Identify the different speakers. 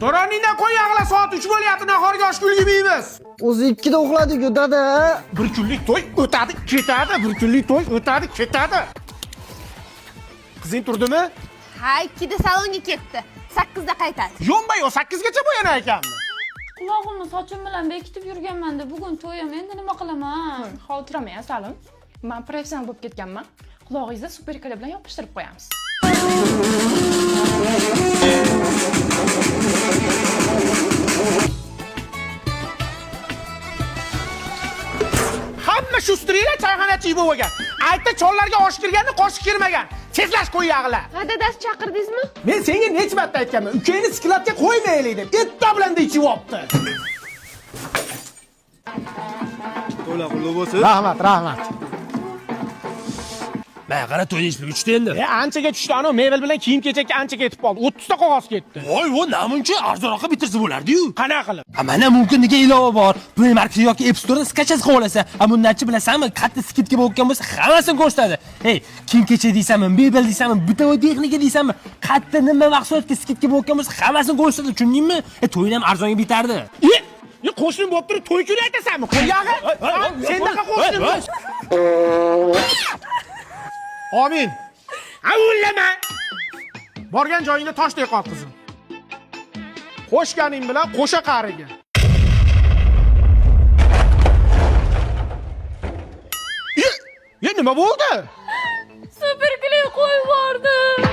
Speaker 1: To'roningdan qo'y yag'la, soat 3 bo'lyapti, nahorga oshga ulgurmaymiz.
Speaker 2: O'zi 2da uxladik-ku, dada.
Speaker 1: Bir kunlik to'y o'tadi, ketadi, bir kunlik to'y o'tadi, ketadi. Qizing turdimi?
Speaker 3: Ha, 2da salonga ketdi. 8da qaytadi.
Speaker 1: Yo'nbay, o 8 gacha bo'yanar ekanmi?
Speaker 4: Qulog'imni sochim bilan bekitib yurganman-da, bugun to'yim, endi nima qilaman?
Speaker 5: Xotirama, Salim. Men professional bo'lib ketganman. Qulog'ingizni super klip bilan yopishtirib qo'yamiz.
Speaker 1: Hamma shu strela choyxonachi bo'lgan. Aytda chollarga osh kirganda qoshiq kirmagan. Tezlash qo'y yag'la.
Speaker 3: Ha, dadasi chaqirdingizmi?
Speaker 1: Men senga necha marta aytganman, ukangni skladga qo'ymaylik deb. Etta bilan ichib olibdi.
Speaker 6: To'la qulluq bo'lsin.
Speaker 1: Rahmat.
Speaker 6: Men qara to'yni ismi uchta endi.
Speaker 1: Anchaga tushdi, ana mebel bilan kiyim-kechakka ancha ketib qoldi. 30 ta qog'oz ketdi.
Speaker 6: Voy, namuncha arzonroqqa bitirsa bo'lardi-yu.
Speaker 1: Qanaqa qilib?
Speaker 6: Mana mumkin degan ilova bor. Play Market yoki App Store'dan skachas qilib olasan. Bundanchi bilasanmi, katta skidga bo'lgan bo'lsa, hammasini ko'rsatadi. Hey, kiyim-kechak deysanmi, mebel deysanmi, bitovoy texnika deysanmi, katta nima mahsulotga skidga bo'lgan bo'lsa, hammasini ko'rsatadi, tushundingmi? To'yni ham arzonga bitardi.
Speaker 1: Qo'shnim bo'lib turib to'y kuni aytasanmi? Qo'y yag'i. Sendaqa qo'shnim. Amin. Avullama. Borgan joyingda toshdek qol qizim. Qo'shganing bilan qo'sha qariga. Nima bo'ldi?
Speaker 4: Super klip qo'yib bordim.